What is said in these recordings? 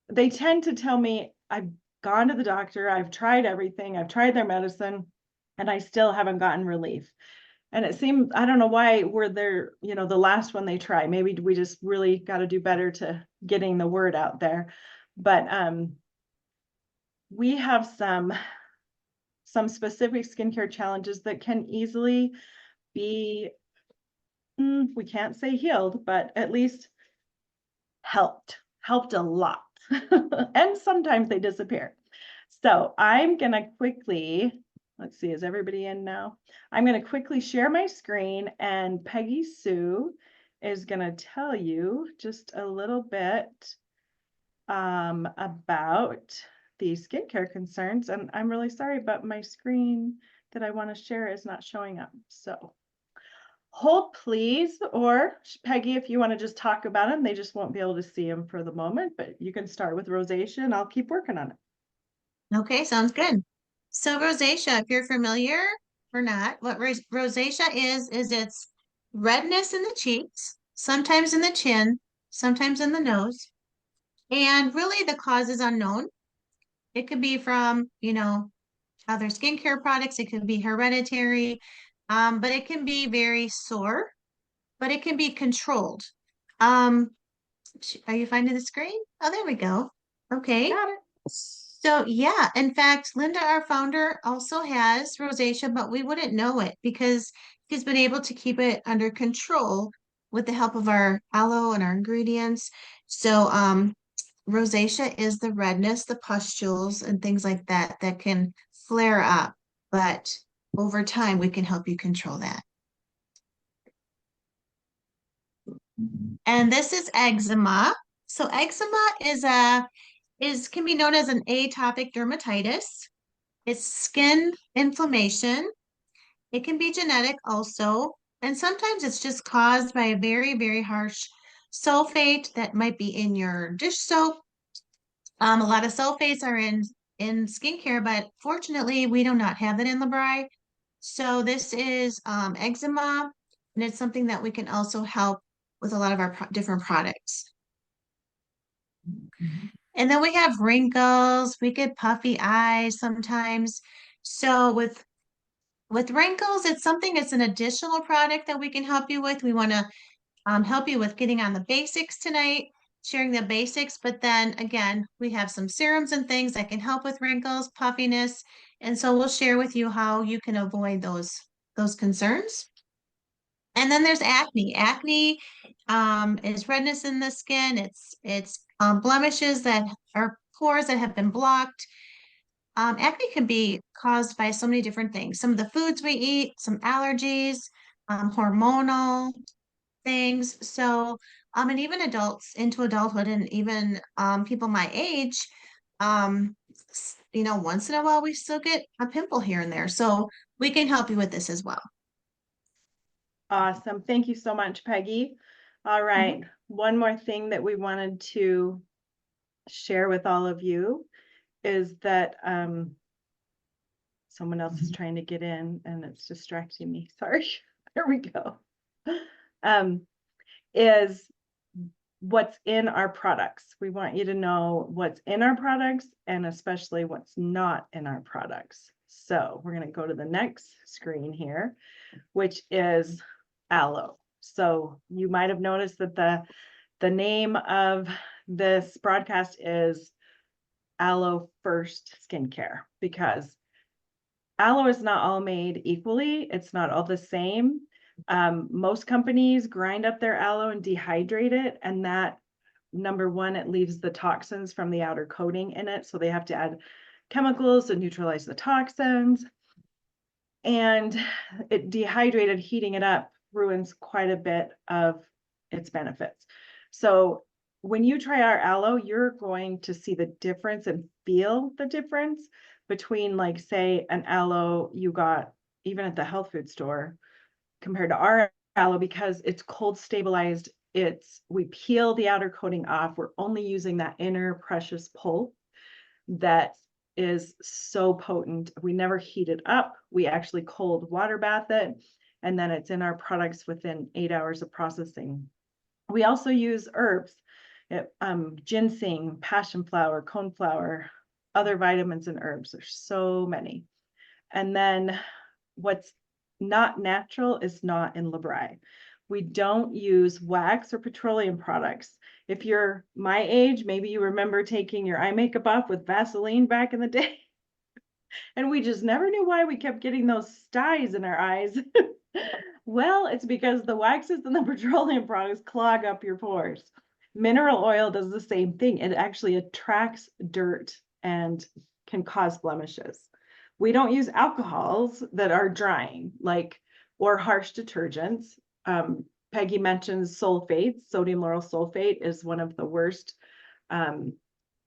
they tend to tell me, I've gone to the doctor, I've tried everything, I've tried their medicine, and I still haven't gotten relief. And it seems, I don't know why we're there, the last one they try. Maybe we just really got to do better to getting the word out there. But we have some specific skincare challenges that can easily be, we can't say healed, but at least helped a lot. And sometimes they disappear. So I'm going to quickly, let's see, is everybody in now? I'm going to quickly share my screen, and Peggy Sue is going to tell you just a little bit about these skincare concerns. And I'm really sorry, but my screen that I want to share is not showing up. So hold please, or Peggy, if you want to just talk about them, they just won't be able to see them for the moment, but you can start with rosacea and I'll keep working on it. Okay, sounds good. So rosacea, if you're familiar or not, what rosacea is it's redness in the cheeks, sometimes in the chin, sometimes in the nose, and really the cause is unknown. It could be from, other skincare products. It could be hereditary, but it can be very sore, but it can be controlled. Um, are you finding the screen? Oh, there we go. Okay. Got it. So yeah, in fact, Linda, our founder, also has rosacea, but we wouldn't know it because he's been able to keep it under control with the help of our aloe and our ingredients. So rosacea is the redness, the pustules, and things like that that can flare up, but over time we can help you control that. And this is eczema. So eczema is can be known as an atopic dermatitis. It's skin inflammation. It can be genetic also, and sometimes it's just caused by a very, very harsh sulfate that might be in your dish soap. A lot of sulfates are in skincare, but fortunately, we do not have it in Labri. So this is eczema, and it's something that we can also help with a lot of our different products. And then we have wrinkles. We get puffy eyes sometimes. So with wrinkles, it's something, it's an additional product that we can help you with. We want to help you with getting on the basics tonight, sharing the basics. But then again, we have some serums and things that can help with wrinkles, puffiness. And so we'll share with you how you can avoid those concerns. And then there's acne. Acne is redness in the skin. It's blemishes that are pores that have been blocked. Acne can be caused by so many different things. Some of the foods we eat, some allergies, hormonal things. So, and even adults into adulthood, and even people my age, once in a while we still get a pimple here and there. So we can help you with this as well. Awesome. Thank you so much, Peggy. All right. One more thing that we wanted to share with all of you is that someone else is trying to get in and it's distracting me. Sorry. There we go. Is what's in our products. We want you to know what's in our products and especially what's not in our products. So we're going to go to the next screen here, which is Aloe. So you might have noticed that the name of this broadcast is Aloe First Skincare, because aloe is not all made equally. It's not all the same. Most companies grind up their aloe and dehydrate it, and that, number one, it leaves the toxins from the outer coating in it, so they have to add chemicals to neutralize the toxins. And it dehydrated, heating it up ruins quite a bit of its benefits. So when you try our aloe, you're going to see the difference and feel the difference between, like, say, an aloe you got even at the health food store compared to our aloe, because it's cold stabilized. We peel the outer coating off. We're only using that inner precious pulp that is so potent. We never heat it up. We actually cold water bath it, and then it's in our products within 8 hours of processing. We also use herbs Ginseng, passion flower, coneflower, other vitamins and herbs. There's so many. And then what's not natural is not in Labri. We don't use wax or petroleum products. If you're my age, maybe you remember taking your eye makeup off with Vaseline back in the day. And we just never knew why we kept getting those styes in our eyes. Well, it's because the waxes and the petroleum products clog up your pores. Mineral oil does the same thing. It actually attracts dirt and can cause blemishes. We don't use alcohols that are drying, like, or harsh detergents. Peggy mentions sulfates. Sodium lauryl sulfate is one of the worst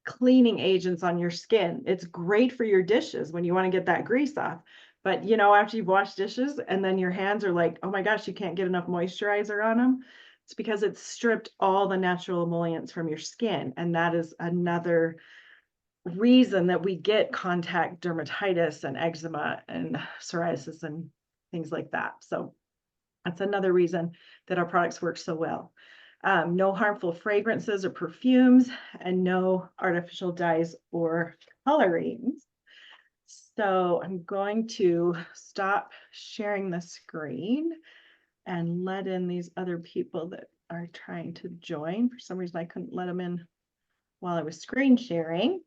cleaning agents on your skin. It's great for your dishes when you want to get that grease off. But after you've washed dishes and then your hands are like, oh my gosh, you can't get enough moisturizer on them. It's because it's stripped all the natural emollients from your skin. And that is another reason that we get contact dermatitis and eczema and psoriasis and things like that. So that's another reason that our products work so well. No harmful fragrances or perfumes, and no artificial dyes or colorings. So I'm going to stop sharing the screen and let in these other people that are trying to join. For some reason, I couldn't let them in while I was screen sharing.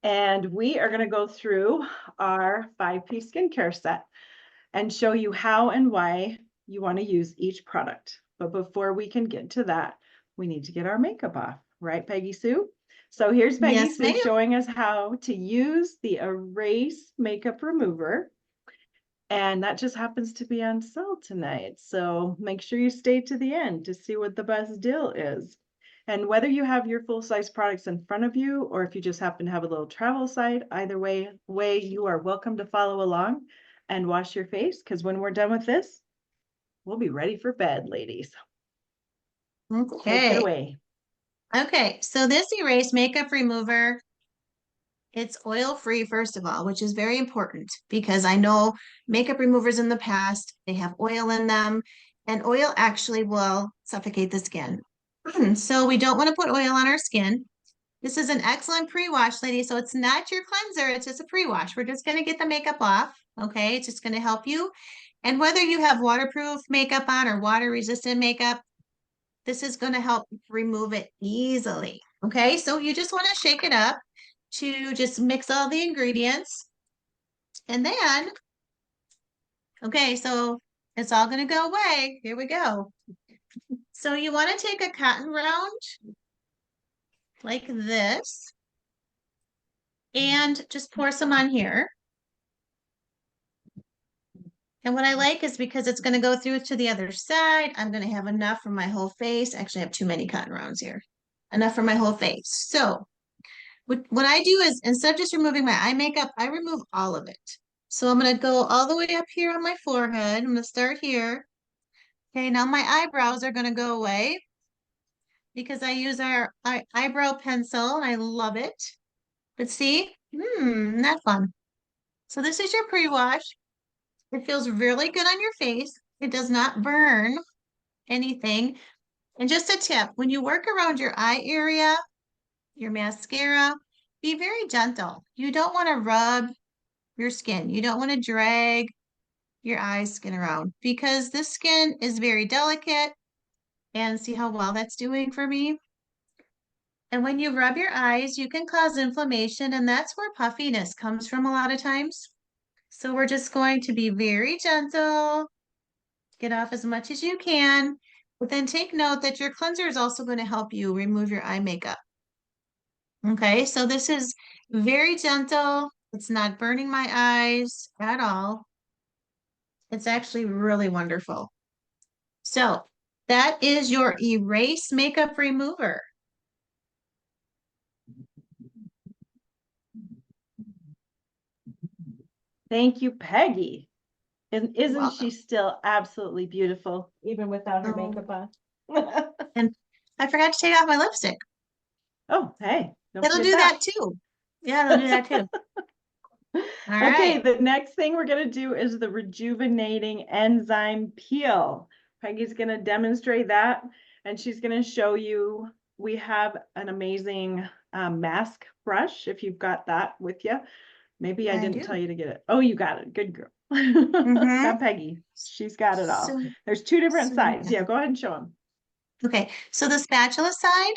And we are going to go through our 5-piece skincare set and show you how and why you want to use each product. But before we can get to that, we need to get our makeup off, right, Peggy Sue? So here's Peggy Yes, Sue ma'am. showing us how to use the Erase Makeup Remover. And that just happens to be on sale tonight. So make sure you stay to the end to see what the best deal is. And whether you have your full-size products in front of you, or if you just happen to have a little travel side, either way, you are welcome to follow along and wash your face, because when we're done with this, we'll be ready for bed, ladies. Take it Okay. away. Okay. So this Erase Makeup Remover, it's oil-free, first of all, which is very important because I know makeup removers in the past, they have oil in them, and oil actually will suffocate the skin. So we don't want to put oil on our skin. This is an excellent pre-wash, lady. So it's not your cleanser, it's just a pre-wash. We're just going to get the makeup off. Okay, it's just going to help you. And whether you have waterproof makeup on or water-resistant makeup, this is going to help remove it easily. Okay, so you just want to shake it up to just mix all the ingredients. And then, okay, so it's all going to go away. Here we go. So you want to take a cotton round like this and just pour some on here. And what I like is because it's going to go through to the other side, I'm going to have enough for my whole face. Actually, I have too many cotton rounds here. Enough for my whole face. So what I do is instead of just removing my eye makeup, I remove all of it. So I'm going to go all the way up here on my forehead. I'm going to start here. Okay, now my eyebrows are going to go away because I use our eyebrow pencil and I love it. But see, not fun. So this is your pre-wash. It feels really good on your face. It does not burn anything. And just a tip, when you work around your eye area, your mascara, be very gentle. You don't want to rub your skin. You don't want to drag your eye skin around because this skin is very delicate. And see how well that's doing for me? And when you rub your eyes, you can cause inflammation, and that's where puffiness comes from a lot of times. So we're just going to be very gentle, get off as much as you can, but then take note that your cleanser is also going to help you remove your eye makeup. Okay, so this is very gentle. It's not burning my eyes at all. It's actually really wonderful. So that is your Erase Makeup Remover. Thank you, Peggy. And You're isn't she welcome. still absolutely beautiful, even without her Oh, makeup on? and I forgot to take off my lipstick. Oh, hey, don't It'll forget do that. that too. Yeah, it'll do that too. All Okay, right. the next thing we're going to do is the rejuvenating enzyme peel. Peggy's going to demonstrate that, and she's going to show you we have an amazing mask brush if you've got that with you. Maybe I I didn't do. tell you to get it. Oh, you got it. Good girl. Mm-hmm. Got Peggy. She's got it all. So, There's two different so we sides. got- Yeah, go ahead and show them. okay. So the spatula side,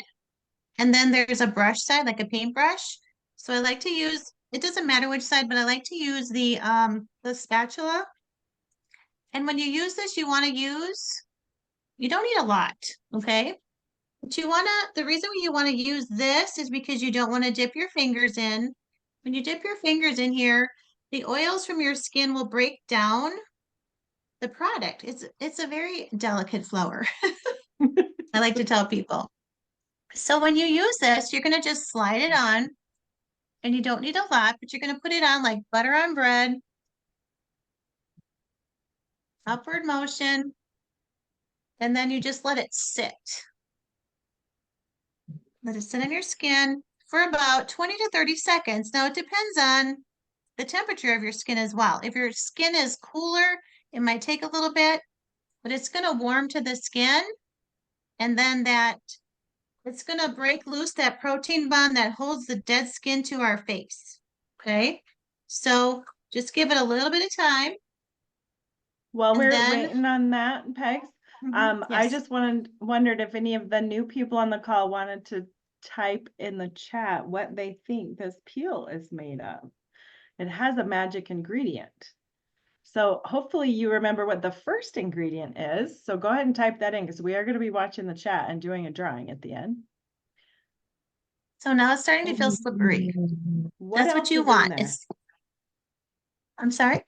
and then there's a brush side, like a paintbrush. So I like to use, it doesn't matter which side, but I like to use the spatula. And when you use this, you want to use, you don't need a lot, okay? But you want to, the reason you want to use this is because you don't want to dip your fingers in. When you dip your fingers in here, the oils from your skin will break down the product. It's a very delicate flower. I like to tell people. So when you use this, you're going to just slide it on, and you don't need a lot, but you're going to put it on like butter on bread, upward motion, and then you just let it sit. Let it sit on your skin for about 20 to 30 seconds. Now it depends on the temperature of your skin as well. If your skin is cooler, it might take a little bit, but it's going to warm to the skin, and then that it's going to break loose that protein bond that holds the dead skin to our face. Okay. So just give it a little bit of time, While and we're then, waiting on that, Pegs, I yes. just wondered if any of the new people on the call wanted to type in the chat what they think this peel is made of. It has a magic ingredient. So hopefully you remember what the first ingredient is. So go ahead and type that in because we are going to be watching the chat and doing a drawing at the end. So now it's starting to feel slippery. What That's what else you is in want. there? I'm sorry,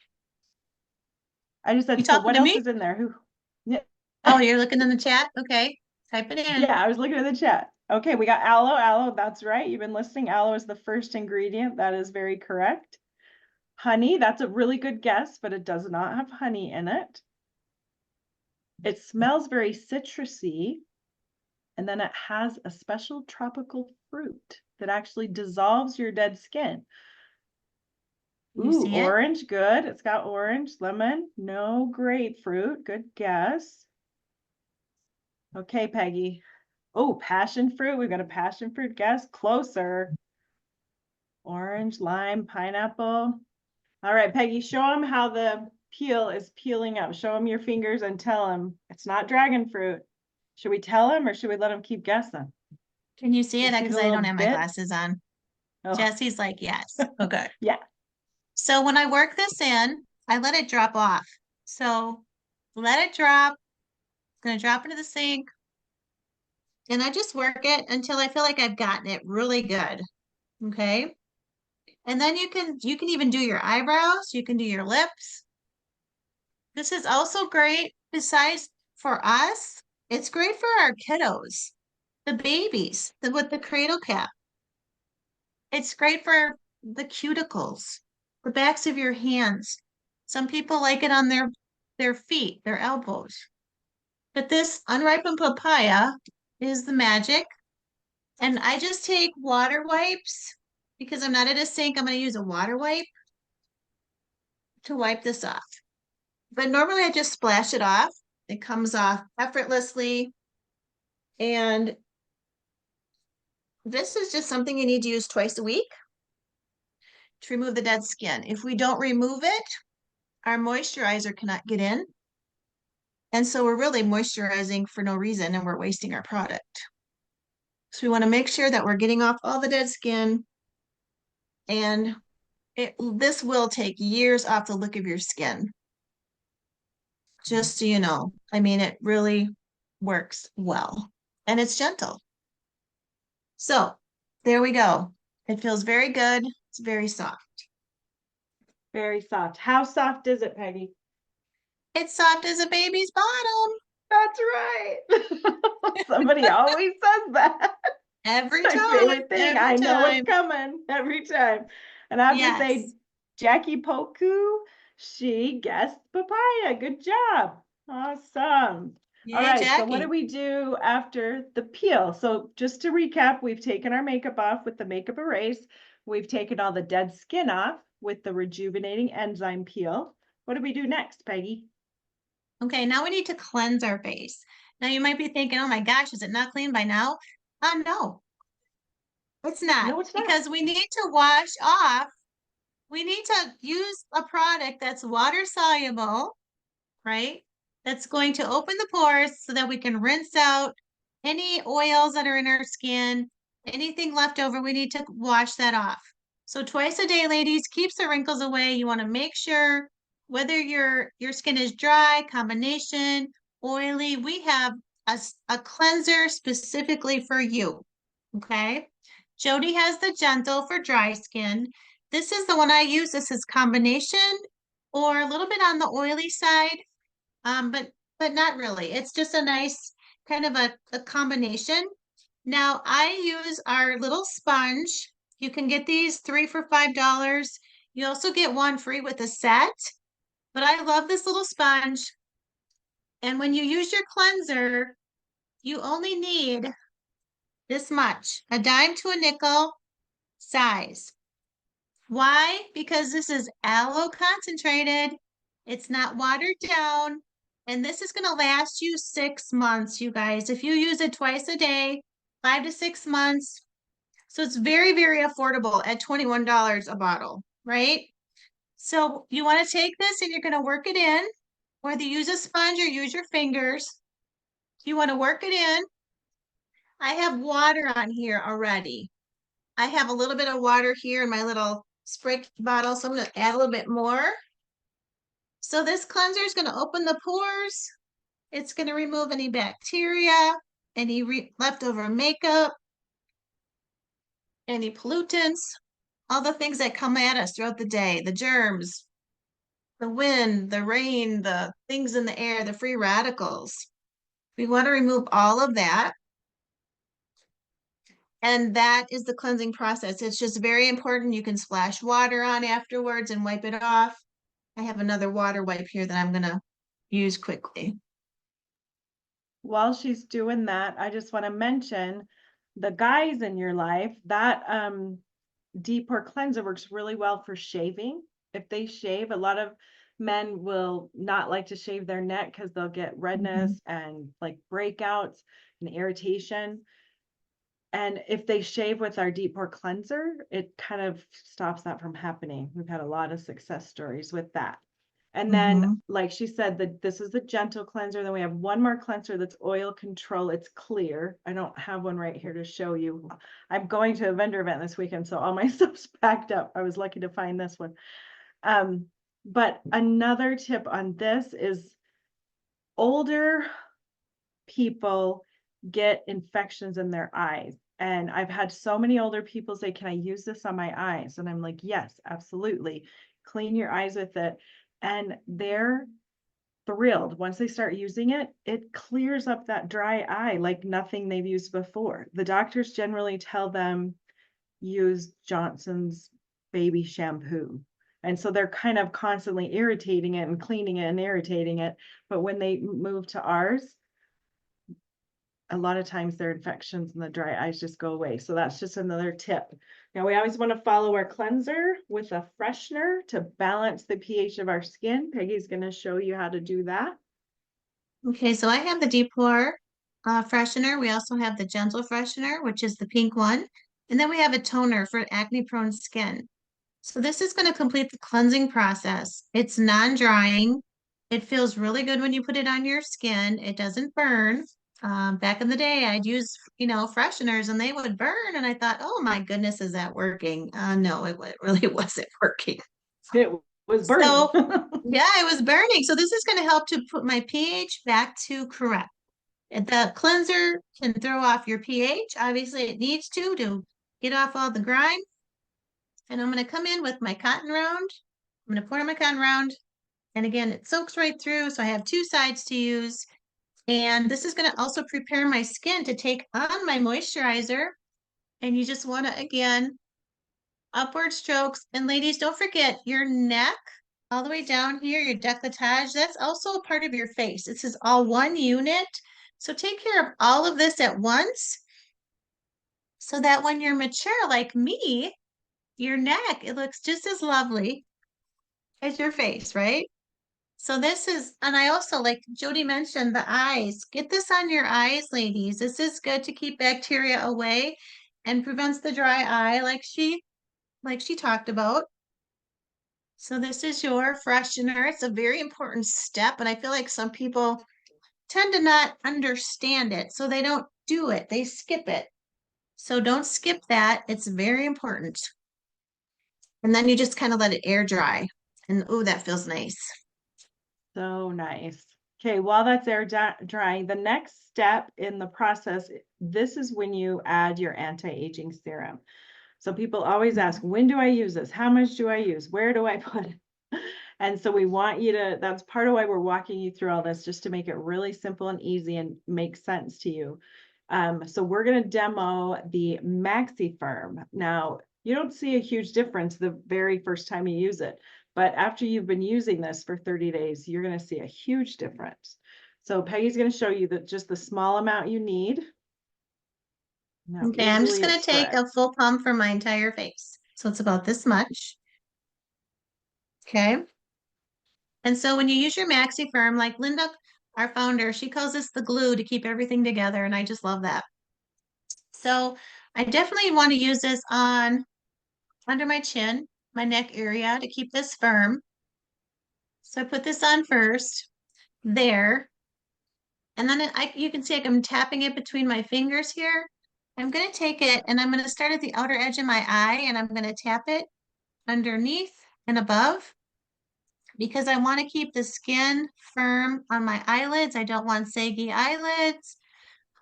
I just you said, so talking what to else me? is in there? Who? Yeah. Oh, you're looking in the chat? Okay, type it in. Yeah, I was looking at the chat. Okay, we got aloe. Aloe, that's right. You've been listening. Aloe is the first ingredient. That is very correct. Honey, that's a really good guess, but it does not have honey in it. It smells very citrusy. And then it has a special tropical fruit that actually dissolves your dead skin. You Ooh, see it? orange, good. It's got orange, lemon, no grapefruit. Good guess. Okay, Peggy. Oh, passion fruit. We've got a passion fruit guess. Closer. Orange, lime, pineapple. All right, Peggy, show them how the peel is peeling up. Show them your fingers and tell them it's not dragon fruit. Should we tell them or should we let them keep guessing? Can you see You it? see Because the I little don't have my bits? glasses on. Oh, Jesse's like, yes. Okay. yeah. So when I work this in, I let it drop off. So let it drop. It's going to drop into the sink. And I just work it until I feel like I've gotten it really good. Okay. And then you can even do your eyebrows, you can do your lips. This is also great besides for us, it's great for our kiddos, the babies, with the cradle cap. It's great for the cuticles, the backs of your hands. Some people like it on their feet, their elbows. But this unripened papaya is the magic. And I just take water wipes because I'm not at a sink. I'm going to use a water wipe to wipe this off. But normally I just splash it off. It comes off effortlessly. And this is just something you need to use twice a week to remove the dead skin. If we don't remove it, our moisturizer cannot get in. And so we're really moisturizing for no reason and we're wasting our product. So we want to make sure that we're getting off all the dead skin, and this will take years off the look of your skin. Just so you know, I mean, it really works well and it's gentle. So there we go. It feels very good. It's very soft. Very soft. How soft is it, Peggy? It's soft as a baby's bottom. That's right. Somebody always says that. Every My time, favorite thing. every I know what's time. coming every time. And I have to say, Yes. Jackie Poku, she guessed papaya. Good job. Awesome. All Yay, right, so what do Jackie. we do after the peel? So just to recap, we've taken our makeup off with the makeup erase. We've taken all the dead skin off with the rejuvenating enzyme peel. What do we do next, Peggy? Okay, now we need to cleanse our face. Now you might be thinking, oh my gosh, is it not clean by now? No, it's not, No, it's not. because we need to wash off. We need to use a product that's water soluble, right? That's going to open the pores so that we can rinse out any oils that are in our skin, anything left over, we need to wash that off. So twice a day, ladies, keeps the wrinkles away. You want to make sure whether your skin is dry, combination, oily, we have a cleanser specifically for you. Okay. Jody has the gentle for dry skin. This is the one I use. This is combination or a little bit on the oily side, but not really. It's just a nice kind of a combination. Now I use our little sponge. You can get these 3 for $5. You also get one free with a set. But I love this little sponge. And when you use your cleanser, you only need this much, a dime to a nickel size. Why? Because this is aloe concentrated. It's not watered down. And this is going to last you 6 months, you guys. If you use it twice a day, 5 to 6 months. So it's very, very affordable at $21 a bottle, right? So you want to take this and you're going to work it in, whether you use a sponge or use your fingers. You want to work it in. I have water on here already. I have a little bit of water here in my little spray bottle, so I'm going to add a little bit more. So this cleanser is going to open the pores. It's going to remove any bacteria, any leftover makeup, any pollutants, all the things that come at us throughout the day, the germs, the wind, the rain, the things in the air, the free radicals. We want to remove all of that. And that is the cleansing process. It's just very important. You can splash water on afterwards and wipe it off. I have another water wipe here that I'm going to use quickly. While she's doing that, I just want to mention the guys in your life that deep pore cleanser works really well for shaving. If they shave, a lot of men will not like to shave their neck because they'll get redness and like breakouts and irritation. And if they shave with our deep pore cleanser, it kind of stops that from happening. We've had a lot of success stories with that. And then, Mm-hmm. like she said, that this is the gentle cleanser. Then we have one more cleanser that's oil control. It's clear. I don't have one right here to show you. I'm going to a vendor event this weekend, so all my stuff's packed up. I was lucky to find this one. But another tip on this is older people get infections in their eyes. And I've had so many older people say, can I use this on my eyes? And I'm like, yes, absolutely. Clean your eyes with it. And they're thrilled. Once they start using it, it clears up that dry eye like nothing they've used before. The doctors generally tell them use Johnson's baby shampoo. And so they're kind of constantly irritating it and cleaning it and irritating it. But when they move to ours, a lot of times their infections and the dry eyes just go away. So that's just another tip. Now we always want to follow our cleanser with a freshener to balance the pH of our skin. Peggy's going to show you how to do that. Okay, so I have the deep pore freshener. We also have the gentle freshener, which is the pink one. And then we have a toner for acne prone skin. So this is going to complete the cleansing process. It's non-drying. It feels really good when you put it on your skin. It doesn't burn. Back in the day, I'd use, fresheners and they would burn. And I thought, oh my goodness, is that working? No, it really wasn't working. It was burning. So yeah, it was burning. So this is going to help to put my pH back to correct. And the cleanser can throw off your pH. Obviously, it needs to get off all the grime. And I'm going to come in with my cotton round. I'm going to pour in my cotton round. And again, it soaks right through. So I have two sides to use. And this is going to also prepare my skin to take on my moisturizer. And you just want to, again, upward strokes. And ladies, don't forget your neck all the way down here, your décolletage, that's also a part of your face. This is all one unit. So take care of all of this at once so that when you're mature like me, your neck, it looks just as lovely as your face, right? So this is, and I also like Jody mentioned the eyes. Get this on your eyes, ladies. This is good to keep bacteria away and prevents the dry eye like she talked about. So this is your freshener. It's a very important step, and I feel like some people tend to not understand it, so they don't do it. They skip it. So don't skip that. It's very important. And then you just kind of let it air dry. And oh, that feels nice. So nice. Okay, while that's air drying, the next step in the process, this is when you add your anti-aging serum. So people always ask, when do I use this? How much do I use? Where do I put it? And so we want you to, that's part of why we're walking you through all this, just to make it really simple and easy and make sense to you. So we're going to demo the Maxi Firm. Now, you don't see a huge difference the very first time you use it, but after you've been using this for 30 days, you're going to see a huge difference. So Peggy's going to show you that just the small amount you need. Now, Okay, I'm just usually going it's to take correct. a full pump for my entire face. So it's about this much. Okay. And so when you use your Maxi Firm, like Linda, our founder, she calls this the glue to keep everything together. And I just love that. So I definitely want to use this on under my chin, my neck area to keep this firm. So I put this on first there. And then you can see like I'm tapping it between my fingers here. I'm going to take it and I'm going to start at the outer edge of my eye and I'm going to tap it underneath and above because I want to keep the skin firm on my eyelids. I don't want saggy eyelids.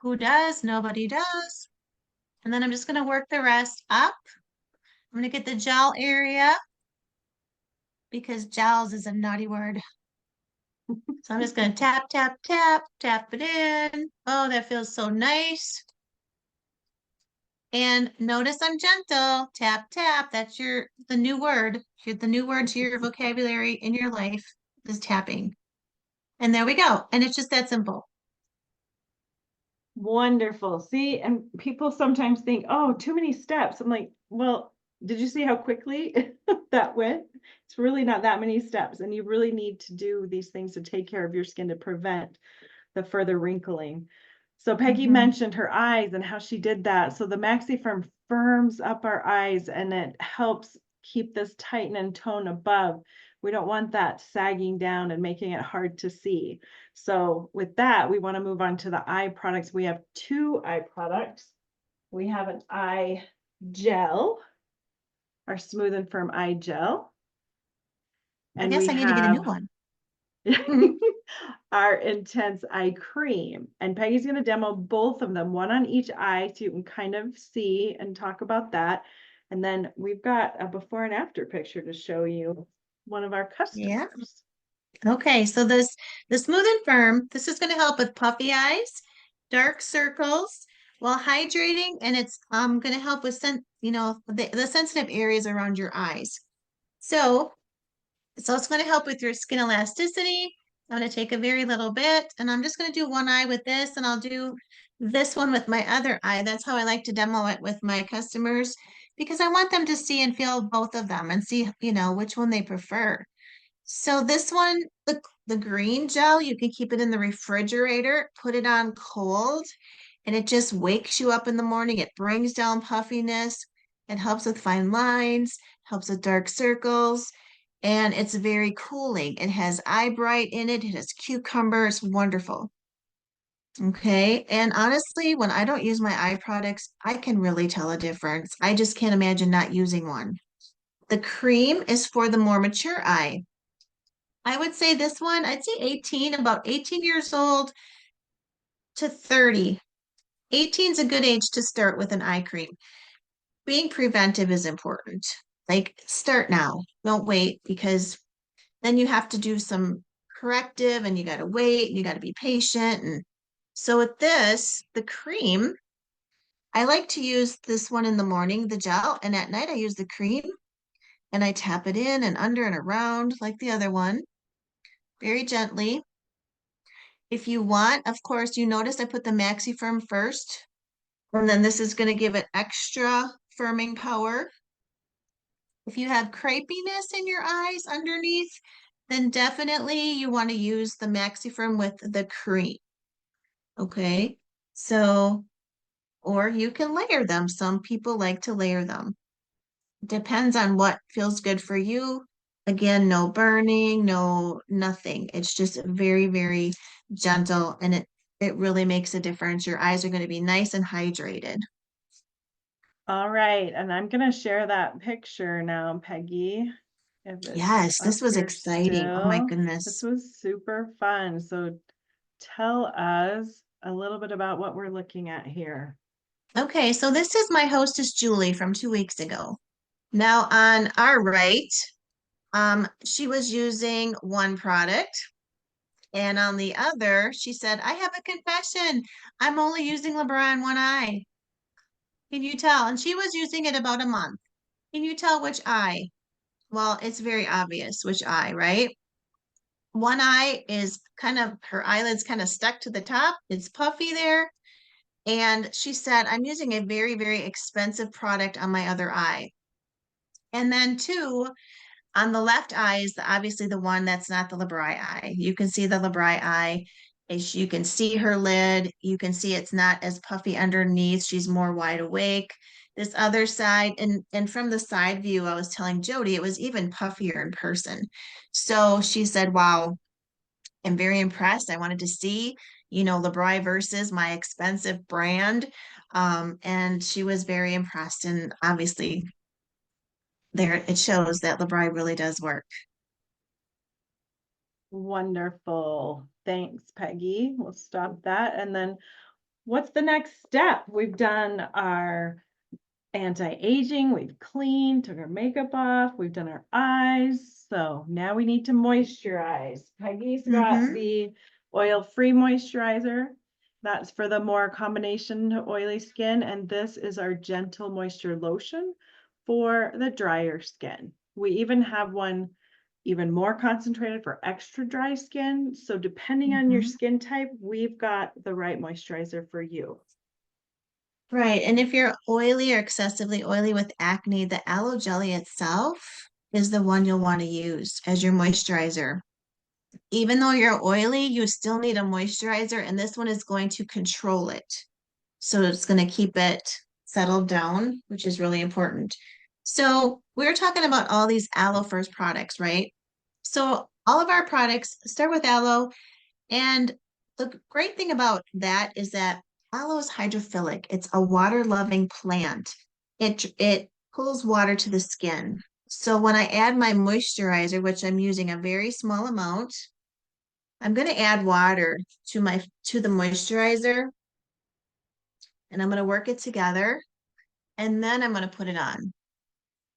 Who does? Nobody does. And then I'm just going to work the rest up. I'm going to get the jowl area because jowls is a naughty word. So I'm just going to tap, tap, tap, tap it in. Oh, that feels so nice. And notice I'm gentle. Tap, tap. That's the new word. The new word to your vocabulary in your life is tapping. And there we go. And it's just that simple. Wonderful. See, and people sometimes think, oh, too many steps. I'm like, well, did you see how quickly that went? It's really not that many steps. And you really need to do these things to take care of your skin to prevent the further wrinkling. So Peggy Mhm. mentioned her eyes and how she did that. So the Maxi Firm firms up our eyes and it helps keep this tighten and tone above. We don't want that sagging down and making it hard to see. So with that, we want to move on to the eye products. We have two eye products. We have an eye gel, our smooth and firm eye gel. I And guess we I need to get a new have one. Mhm. our intense eye cream. And Peggy's going to demo both of them, one on each eye, so you can kind of see and talk about that. And then we've got a before and after picture to show you one of our Yeah. customers. Okay. So the smooth and firm, this is going to help with puffy eyes, dark circles while hydrating, and it's going to help with the sensitive areas around your eyes. So it's also going to help with your skin elasticity. I'm going to take a very little bit and I'm just going to do one eye with this and I'll do this one with my other eye. That's how I like to demo it with my customers because I want them to see and feel both of them and see, which one they prefer. So this one, the green gel, you can keep it in the refrigerator, put it on cold, and it just wakes you up in the morning. It brings down puffiness. It helps with fine lines, helps with dark circles, and it's very cooling. It has eye bright in it. It has cucumber. It's wonderful. Okay. And honestly, when I don't use my eye products, I can really tell a difference. I just can't imagine not using one. The cream is for the more mature eye. I would say this one, I'd say 18, about 18 years old to 30. 18 is a good age to start with an eye cream. Being preventive is important. Like start now. Don't wait because then you have to do some corrective and you got to wait and you got to be patient. And so with this, the cream, I like to use this one in the morning, the gel, and at night I use the cream and I tap it in and under and around like the other one, very gently. If you want, of course, you notice I put the Maxi Firm first, and then this is going to give it extra firming power. If you have crepiness in your eyes underneath, then definitely you want to use the Maxi-Firm with the cream. Okay. So, or you can layer them. Some people like to layer them. Depends on what feels good for you. Again, no burning, no nothing. It's just very, very gentle and it really makes a difference. Your eyes are going to be nice and hydrated. All right, and I'm gonna share that picture now, Peggy, if it's Yes, up this was here exciting. Oh my still. This goodness. was super fun. So tell us a little bit about what we're looking at here. Okay, so this is my hostess Julie from 2 weeks ago. Now on our right, she was using one product, and on the other, she said, I have a confession. I'm only using LeBron one eye. Can you tell? And she was using it about a month. Can you tell which eye? Well, it's very obvious which eye, right? One eye is kind of, her eyelid's kind of stuck to the top. It's puffy there. And she said, I'm using a very, very expensive product on my other eye. And then two, on the left eye is obviously the one that's not the labri eye. You can see the labri eye. Is you can see her lid. You can see it's not as puffy underneath. She's more wide awake. This other side, and from the side view, I was telling Jody, it was even puffier in person. So she said, wow, I'm very impressed. I wanted to see, labri versus my expensive brand. And she was very impressed. And obviously, there it shows that labri really does work. Wonderful. Thanks, Peggy. We'll stop that. And then what's the next step? We've done our anti-aging, we've cleaned, took our makeup off, we've done our eyes. So now we need to moisturize. Peggy's got Mm-hmm. the oil-free moisturizer. That's for the more combination oily skin. And this is our gentle moisture lotion for the drier skin. We even have one even more concentrated for extra dry skin. So depending on your Mm-hmm. skin type, we've got the right moisturizer for you. Right. And if you're oily or excessively oily with acne, the aloe jelly itself is the one you'll want to use as your moisturizer. Even though you're oily, you still need a moisturizer, and this one is going to control it. So it's going to keep it settled down, which is really important. So we're talking about all these aloe first products, right? So all of our products start with aloe. And the great thing about that is that aloe is hydrophilic. It's a water-loving plant. It pulls water to the skin. So when I add my moisturizer, which I'm using a very small amount, I'm going to add water to the moisturizer, and I'm going to work it together, and then I'm going to put it on.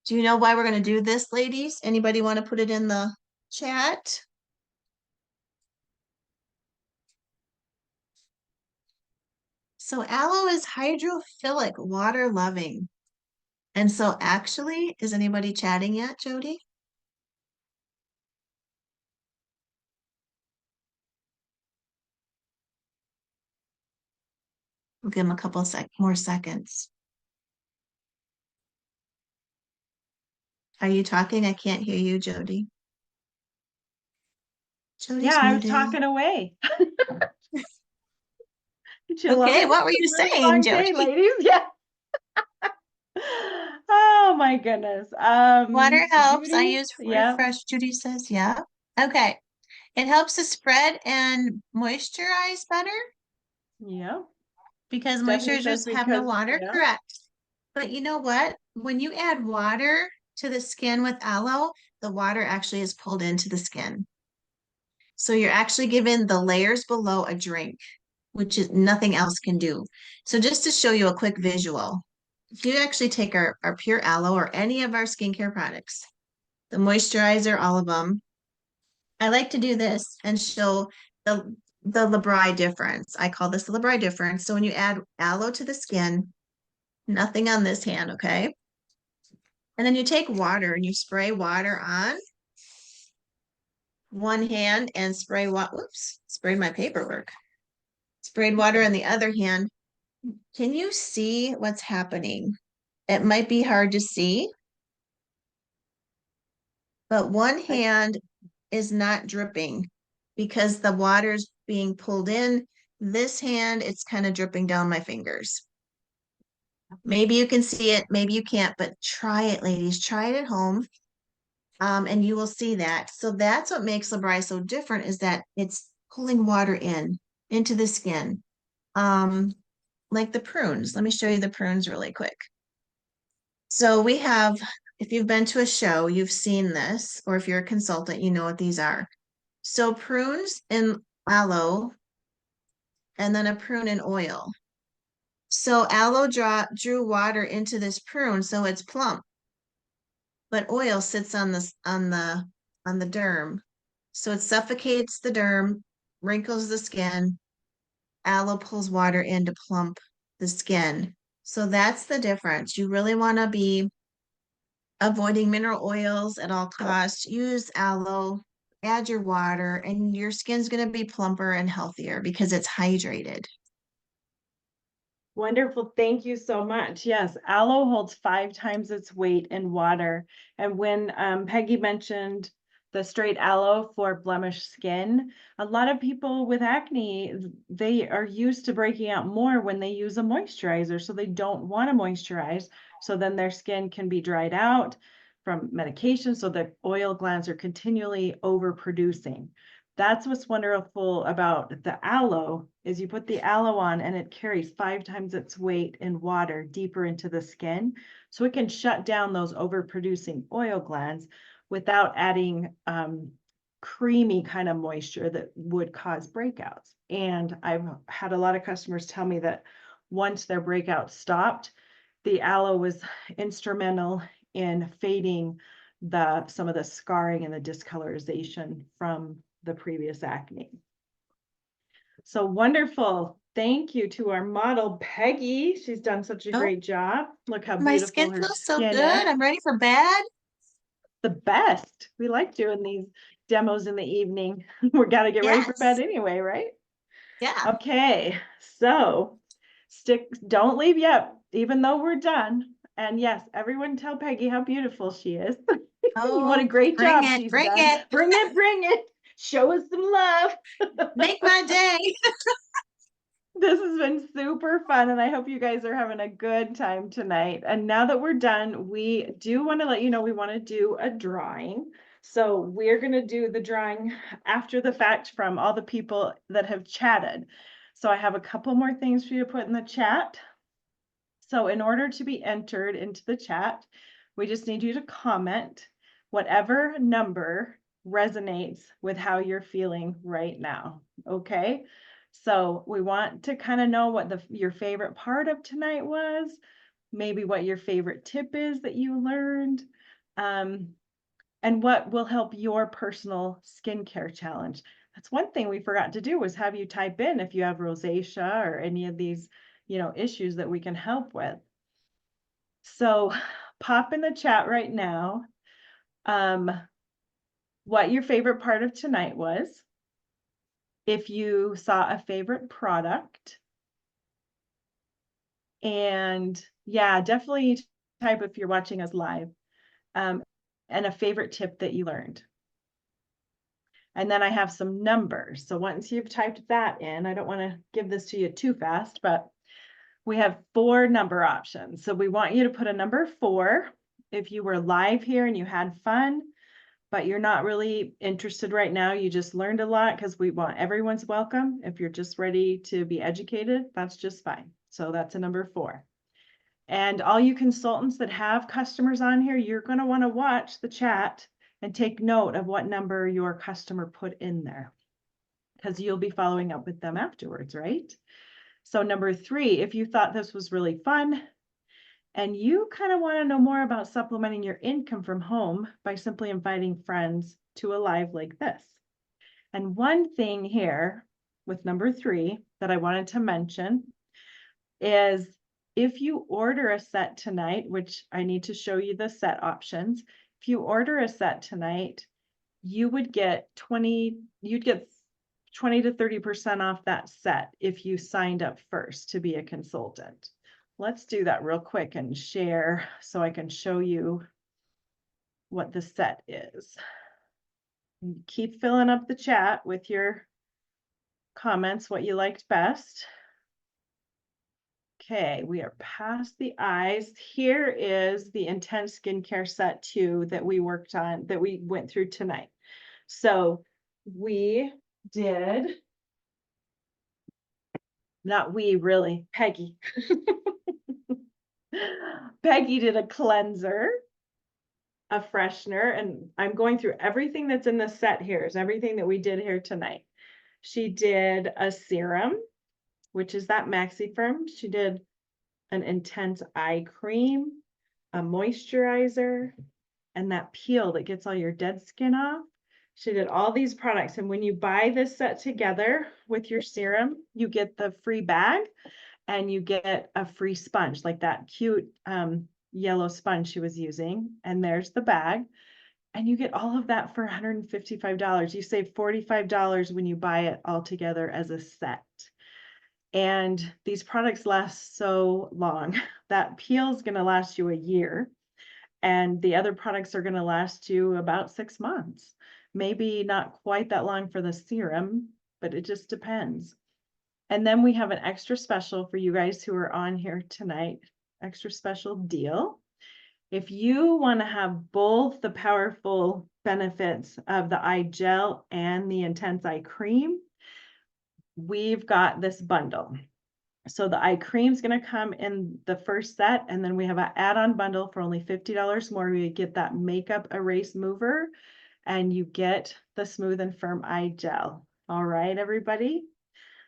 Do you know why we're going to do this, ladies? Anybody want to put it in the chat? So aloe is hydrophilic, water loving. And so actually, is anybody chatting yet, Jody? We'll give them a couple more seconds. Are you talking? I can't hear you, Jody. Yeah, Jody's I was muted. talking away. Did you love Okay, it? what were you Really saying, long day, Jody? ladies. Yeah. Oh my goodness. Water helps. I Judy, use yeah, refresh, Judy says, yeah. Okay. It helps to spread and moisturize better yeah. because Stephanie says moisturizers have no because, water, yeah. correct. But you know what? When you add water to the skin with aloe, the water actually is pulled into the skin. So you're actually giving the layers below a drink, which is nothing else can do. So just to show you a quick visual, if you actually take our pure aloe or any of our skincare products, the moisturizer, all of them, I like to do this and show the labri difference. I call this the labri difference. So when you add aloe to the skin, nothing on this hand, okay? And then you take water and you spray water on one hand and spray what, whoops, sprayed my paperwork. Sprayed water in the other hand. Can you see what's happening? It might be hard to see, but one I, hand is not dripping because the water's being pulled in. This hand, it's kind of dripping down my fingers. Maybe you can see it, maybe you can't, but try it, ladies. Try it at home. And you will see that. So that's what makes Labri so different is that it's pulling water in into the skin. Um, like the prunes. Let me show you the prunes really quick. So we have, if you've been to a show, you've seen this, or if you're a consultant, you know what these are. So prunes in aloe, and then a prune in oil. So aloe drew water into this prune, so it's plump. But oil sits on the derm. So it suffocates the derm, wrinkles the skin. Aloe pulls water in to plump the skin. So that's the difference. You really want to be avoiding mineral oils at all costs. Use aloe, add your water, and your skin's going to be plumper and healthier because it's hydrated. Wonderful. Thank you so much. Yes, aloe holds 5 times its weight in water. And when Peggy mentioned the straight aloe for blemished skin, a lot of people with acne, they are used to breaking out more when they use a moisturizer. So they don't want to moisturize. So then their skin can be dried out from medication. So the oil glands are continually overproducing. That's what's wonderful about the aloe is you put the aloe on and it carries 5 times its weight in water deeper into the skin. So it can shut down those overproducing oil glands without adding creamy kind of moisture that would cause breakouts. And I've had a lot of customers tell me that once their breakout stopped, the aloe was instrumental in fading some of the scarring and the discolorization from the previous acne. So wonderful. Thank you to our model, Peggy. She's done such a Oh, great job. Look how my beautiful skin her feels so skin good. is. I'm ready for bed. The best. We like doing these demos in the evening. We got to get ready for bed Yes. anyway, right? Yeah. Okay, so don't leave yet, even though we're done. And yes, everyone tell Peggy how beautiful she is. What a Oh, great bring job it, she's bring done. it. Bring it, bring it. Show us some love. Make my day. This has been super fun, and I hope you guys are having a good time tonight. And now that we're done, we do want to let you know we want to do a drawing. So we're going to do the drawing after the fact from all the people that have chatted. So I have a couple more things for you to put in the chat. So in order to be entered into the chat, we just need you to comment whatever number resonates with how you're feeling right now. Okay. So we want to kind of know what your favorite part of tonight was, maybe what your favorite tip is that you learned, and what will help your personal skincare challenge. That's one thing we forgot to do was have you type in if you have rosacea or any of these, issues that we can help with. So pop in the chat right now, what your favorite part of tonight was. If you saw a favorite product, and yeah, definitely type if you're watching us live, and a favorite tip that you learned. And then I have some numbers. So once you've typed that in, I don't want to give this to you too fast, but we have 4 number options. So we want you to put a number 4 if you were live here and you had fun, but you're not really interested right now. You just learned a lot because we want everyone's welcome. If you're just ready to be educated, that's just fine. So that's a number 4. And all you consultants that have customers on here, you're going to want to watch the chat and take note of what number your customer put in there because you'll be following up with them afterwards, right? So number 3, if you thought this was really fun and you kind of want to know more about supplementing your income from home by simply inviting friends to a live like this. And one thing here with number 3 that I wanted to mention is if you order a set tonight, which I need to show you the set options, if you order a set tonight, you would get 20 to 30% off that set if you signed up first to be a consultant. Let's do that real quick and share so I can show you what the set is. And keep filling up the chat with your comments, what you liked best. Okay, we are past the eyes. Here is the Intense Skincare Set 2 that we worked on, that we went through tonight. So we did, not we really, Peggy. Peggy did a cleanser, a freshener, and I'm going through everything that's in the set here is everything that we did here tonight. She did a serum, which is that Maxi Firm. She did an intense eye cream, a moisturizer, and that peel that gets all your dead skin off. She did all these products. And when you buy this set together with your serum, you get the free bag and you get a free sponge, like that cute yellow sponge she was using. And there's the bag. And you get all of that for $155. You save $45 when you buy it all together as a set. And these products last so long. That peel is going to last you a year. And the other products are going to last you about 6 months. Maybe not quite that long for the serum, but it just depends. And then we have an extra special for you guys who are on here tonight, extra special deal. If you want to have both the powerful benefits of the eye gel and the intense eye cream, we've got this bundle. So the eye cream is going to come in the first set, and then we have an add-on bundle for only $50 more. You get that makeup erase mover, and you get the smooth and firm eye gel. All right, everybody.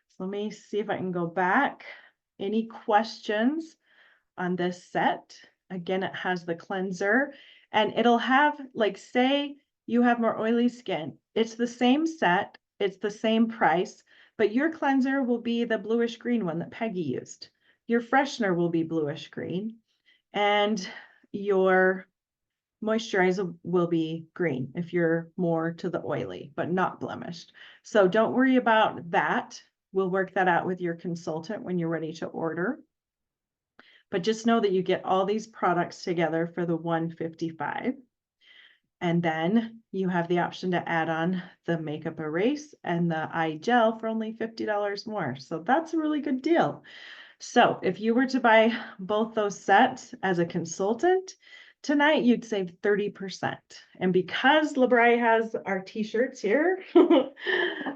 So let me see if I can go back. Any questions on this set? Again, it has the cleanser, and it'll have, like, say you have more oily skin. It's the same set. It's the same price. But your cleanser will be the bluish green one that Peggy used. Your freshener will be bluish green. And your moisturizer will be green if you're more to the oily, but not blemished. So don't worry about that. We'll work that out with your consultant when you're ready to order. But just know that you get all these products together for the $155. And then you have the option to add on the makeup erase and the eye gel for only $50 more. So that's a really good deal. So if you were to buy both those sets as a consultant tonight, you'd save 30%. And because LeBri has our t-shirts here,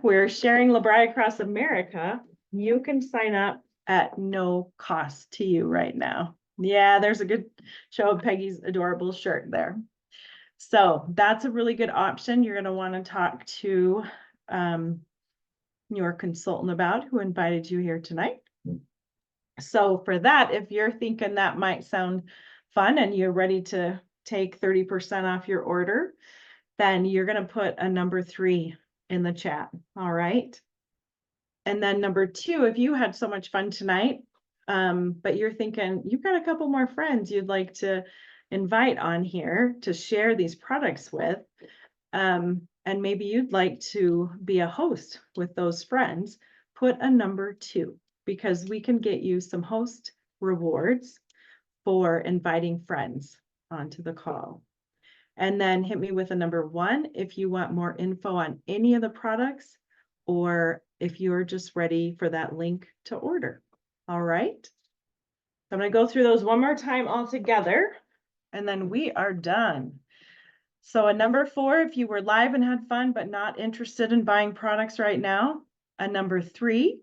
we're sharing LeBri across America. You can sign up at no cost to you right now. Yeah, there's a good show of Peggy's adorable shirt there. So that's a really good option. You're going to want to talk to your consultant about who invited you here tonight. So for that, if you're thinking that might sound fun and you're ready to take 30% off your order, then you're going to put a number 3 in the chat. All right. And then number 2, if you had so much fun tonight, but you're thinking you've got a couple more friends you'd like to invite on here to share these products with, and maybe you'd like to be a host with those friends, put a number 2, because we can get you some host rewards for inviting friends onto the call. And then hit me with a number 1 if you want more info on any of the products, or if you're just ready for that link to order. All right. So I'm going to go through those one more time all together, and then we are done. So a number 4, if you were live and had fun, but not interested in buying products right now. A number 3,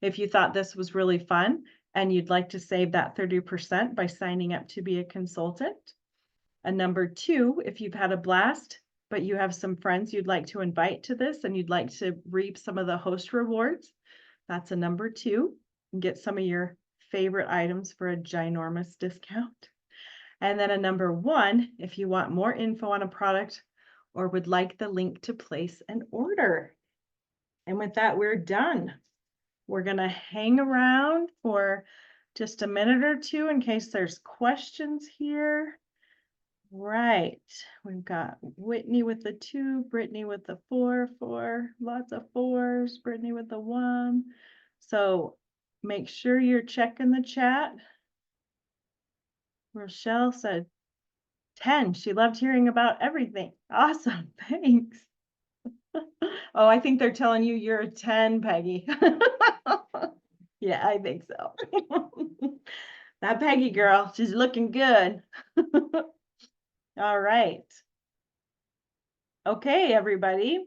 if you thought this was really fun and you'd like to save that 30% by signing up to be a consultant. A number 2, if you've had a blast, but you have some friends you'd like to invite to this and you'd like to reap some of the host rewards. That's a number 2. And get some of your favorite items for a ginormous discount. And then a number 1, if you want more info on a product or would like the link to place an order. And with that, we're done. We're going to hang around for just a minute or two in case there's questions here. Right. We've got Whitney with the 2, Brittany with the 4, lots of 4s, Brittany with the 1. So make sure you're checking the chat. Rochelle said 10. She loved hearing about everything. Awesome. Thanks. Oh, I think they're telling you you're a 10, Peggy. Yeah, I think so. That Peggy girl, she's looking good. All right. Okay, everybody.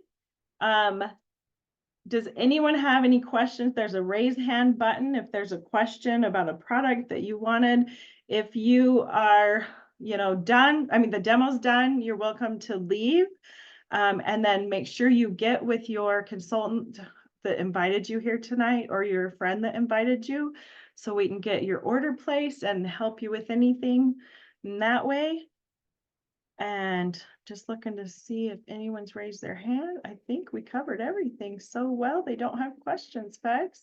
Does anyone have any questions? There's a raise hand button if there's a question about a product that you wanted. If you are, done, I mean, the demo's done, you're welcome to leave. And then make sure you get with your consultant that invited you here tonight or your friend that invited you so we can get your order placed and help you with anything in that way. And just looking to see if anyone's raised their hand. I think we covered everything so well. They don't have questions, Pegs.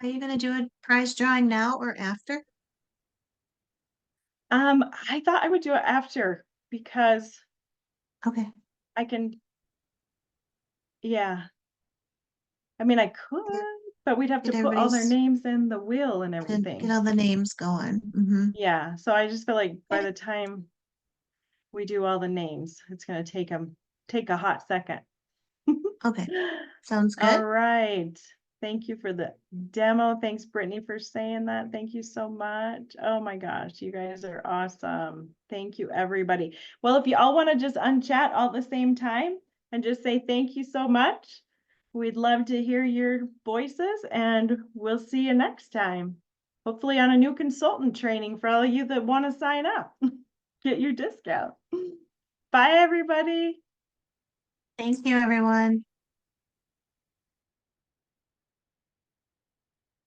Are you gonna do a prize drawing now or after? I thought I would do it after because Okay. I can, yeah. I mean, I could, but we'd have to Get put all their everybody's, names in the wheel and get everything. all the names going. Yeah, so I just feel like by Okay. the time we do all the names, it's gonna take a hot second. Okay. Sounds All good. right. Thank you for the demo. Thanks, Brittany, for saying that. Thank you so much. Oh my gosh, you guys are awesome. Thank you, everybody. Well, if you all want to just unchat all at the same time and just say thank you so much, we'd love to hear your voices and we'll see you next time. Hopefully on a new consultant training for all of you that want to sign up. Get your discount. Bye, everybody. Thank you, everyone.